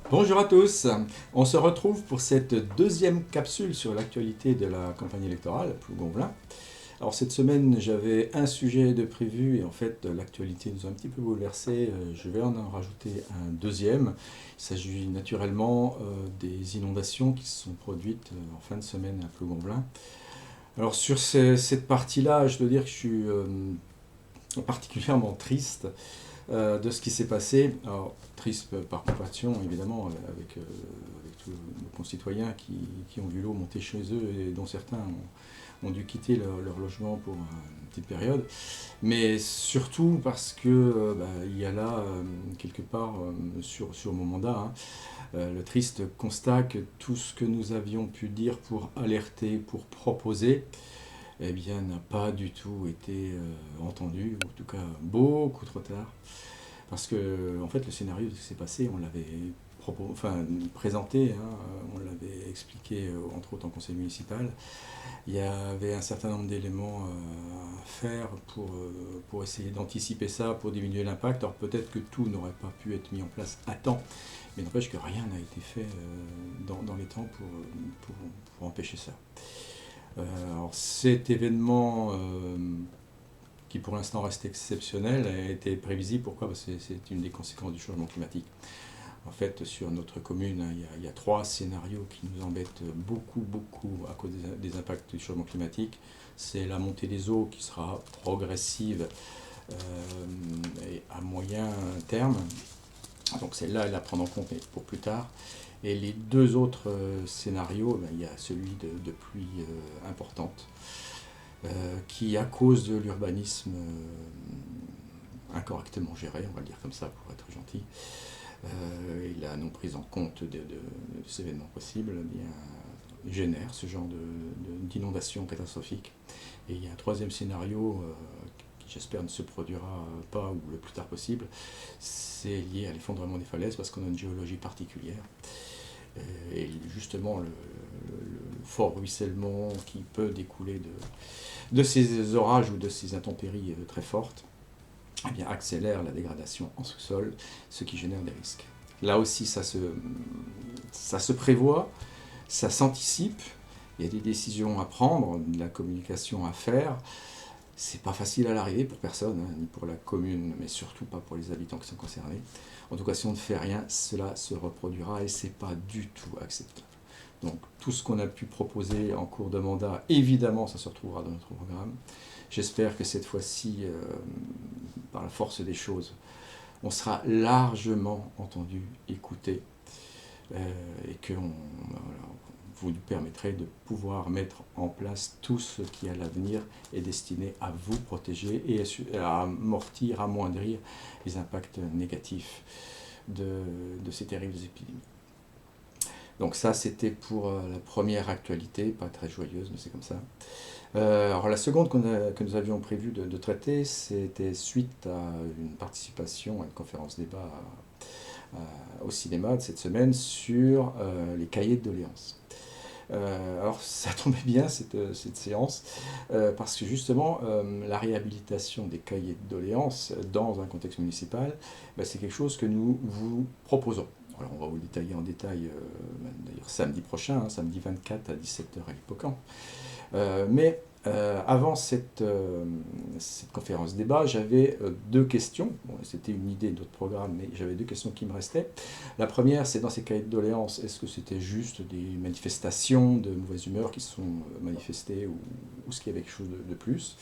Bonjour à tous, on se retrouve pour cette deuxième capsule sur l'actualité de la campagne électorale à Plougonvelin. Alors cette semaine j'avais un sujet de prévu et en fait l'actualité nous a un petit peu bouleversé, je vais en rajouter un deuxième. Il s'agit naturellement des inondations qui se sont produites en fin de semaine à Plougonvelin. Alors sur cette partie-là, je dois dire que je suis particulièrement triste de ce qui s'est passé. Alors, triste par compassion, évidemment, avec tous nos concitoyens qui ont vu l'eau monter chez eux et dont certains ont dû quitter leur logement pour une petite période. Mais surtout parce que il y a là, quelque part, sur mon mandat, le triste constat que tout ce que nous avions pu dire pour alerter, pour proposer, eh bien, n'a pas du tout été entendu, ou en tout cas beaucoup trop tard. Parce que, en fait, le scénario de ce qui s'est passé, on l'avait présenté, on l'avait expliqué, entre autres en conseil municipal. Il y avait un certain nombre d'éléments à faire pour essayer d'anticiper ça, pour diminuer l'impact. Alors peut-être que tout n'aurait pas pu être mis en place à temps, mais n'empêche que rien n'a été fait dans les temps pour empêcher ça. Alors cet événement qui pour l'instant reste exceptionnel, a été prévisible. Pourquoi? Parce que c'est une des conséquences du changement climatique. En fait, sur notre commune, il y a trois scénarios qui nous embêtent beaucoup, beaucoup à cause des impacts du changement climatique. C'est la montée des eaux qui sera progressive et à moyen terme. Donc celle-là, elle à prendre en compte, mais pour plus tard. Et les deux autres scénarios, il y a celui de pluie importante qui, à cause de l'urbanisme incorrectement géré, on va le dire comme ça pour être gentil, et la non prise en compte de ces événements possibles, eh bien, génère ce genre d'inondation catastrophique. Et il y a un troisième scénario qui j'espère ne se produira pas ou le plus tard possible, c'est lié à l'effondrement des falaises parce qu'on a une géologie particulière. Et justement, le fort ruissellement qui peut découler de ces orages ou de ces intempéries très fortes, eh bien, accélère la dégradation en sous-sol, ce qui génère des risques. Là aussi, ça se prévoit, ça s'anticipe, il y a des décisions à prendre, de la communication à faire. C'est pas facile à l'arrivée pour personne, ni pour la commune, mais surtout pas pour les habitants qui sont concernés. En tout cas, si on ne fait rien, cela se reproduira et c'est pas du tout acceptable. Donc tout ce qu'on a pu proposer en cours de mandat, évidemment, ça se retrouvera dans notre programme. J'espère que cette fois-ci, par la force des choses, on sera largement entendu, écouté, et que vous nous permettrez de pouvoir mettre en place tout ce qui à l'avenir est destiné à vous protéger et à amortir, amoindrir les impacts négatifs de ces terribles épidémies. Donc ça, c'était pour la première actualité, pas très joyeuse, mais c'est comme ça. Alors la seconde que nous avions prévu de traiter, c'était suite à une participation à une conférence débat au cinéma de cette semaine sur les cahiers de doléances. Alors ça tombait bien cette séance, parce que justement la réhabilitation des cahiers de doléances dans un contexte municipal, c'est quelque chose que nous vous proposons. Alors on va vous le détailler en détail d'ailleurs samedi prochain, samedi 24 à 17h à l'Hippocampe. Mais avant cette conférence débat, j'avais deux questions. Bon, c'était une idée de notre programme, mais j'avais deux questions qui me restaient. La première, c'est dans ces cahiers de doléances, est-ce que c'était juste des manifestations de mauvaise humeur qui se sont manifestées ou est-ce qu'il y avait quelque chose de plus?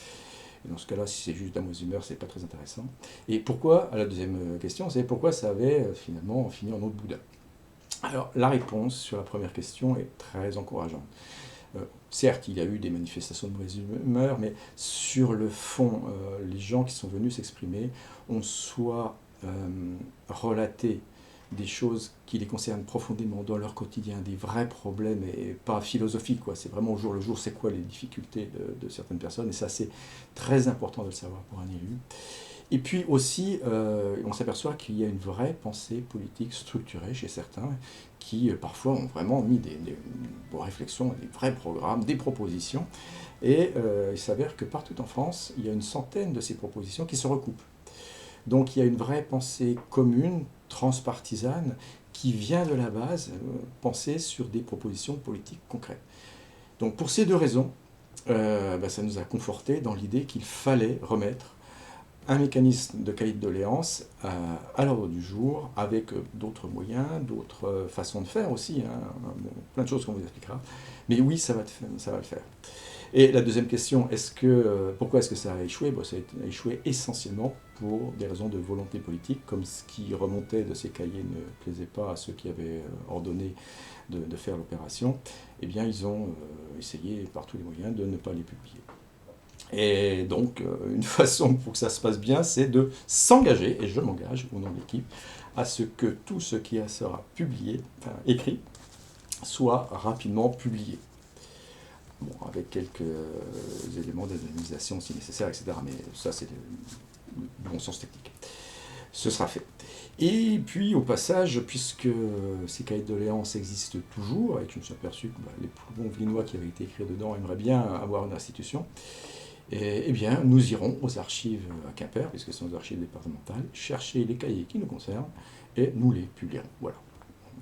Et dans ce cas-là, si c'est juste de la mauvaise humeur, c'est pas très intéressant. Et pourquoi, à la deuxième question, c'est pourquoi ça avait finalement fini en eau de boudin? Alors, la réponse sur la première question est très encourageante. Certes, il y a eu des manifestations de mauvaise humeur, mais sur le fond, les gens qui sont venus s'exprimer ont soit relaté des choses qui les concernent profondément dans leur quotidien, des vrais problèmes et pas philosophiques, quoi. C'est vraiment au jour le jour, c'est quoi les difficultés de certaines personnes, et ça c'est très important de le savoir pour un élu. Et puis aussi, on s'aperçoit qu'il y a une vraie pensée politique structurée chez certains qui parfois ont vraiment mis des réflexions, des vrais programmes, des propositions. Et il s'avère que partout en France, il y a une centaine de ces propositions qui se recoupent. Donc il y a une vraie pensée commune, transpartisane, qui vient de la base penser sur des propositions politiques concrètes. Donc pour ces deux raisons, ça nous a conforté dans l'idée qu'il fallait remettre un mécanisme de cahier de doléances à l'ordre du jour, avec d'autres moyens, d'autres façons de faire aussi, hein, plein de choses qu'on vous expliquera. Mais oui, ça va le faire. Et la deuxième question, pourquoi est-ce que ça a échoué? Ça a échoué essentiellement pour des raisons de volonté politique, comme ce qui remontait de ces cahiers ne plaisait pas à ceux qui avaient ordonné de faire l'opération. Eh bien, ils ont essayé par tous les moyens de ne pas les publier. Et donc, une façon pour que ça se passe bien, c'est de s'engager, et je m'engage au nom de l'équipe, à ce que tout ce qui sera publié, écrit, soit rapidement publié. Bon, avec quelques éléments d'anonymisation si nécessaire, etc. Mais ça, c'est du bon sens technique. Ce sera fait. Et puis, au passage, puisque ces cahiers de doléances existent toujours, et que je me suis aperçu que les plus bons Viennois qui avaient été écrits dedans aimeraient bien avoir une institution, eh bien, nous irons aux archives à Quimper, puisque ce sont des archives départementales, chercher les cahiers qui nous concernent, et nous les publierons. Voilà.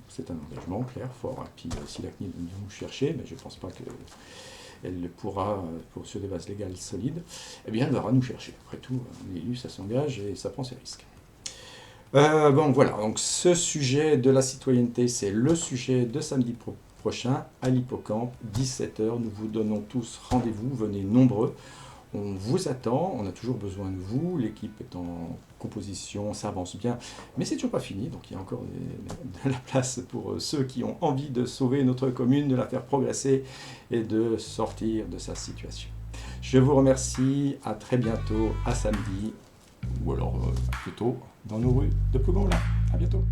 C'est un engagement clair, fort. Et puis, si la CNIL vient nous chercher, mais je ne pense pas qu'elle le pourra sur des bases légales solides, eh bien, elle va nous chercher. Après tout, l'élu, ça s'engage et ça prend ses risques. Bon, voilà. Donc, ce sujet de la citoyenneté, c'est le sujet de samedi prochain à l'Hippocampe, 17h. Nous vous donnons tous rendez-vous. Venez nombreux. On vous attend, on a toujours besoin de vous, l'équipe est en composition, ça avance bien, mais c'est toujours pas fini, donc il y a encore de la place pour ceux qui ont envie de sauver notre commune, de la faire progresser et de sortir de sa situation. Je vous remercie, à très bientôt, à samedi, ou alors plutôt dans nos rues de Plougon là. À bientôt.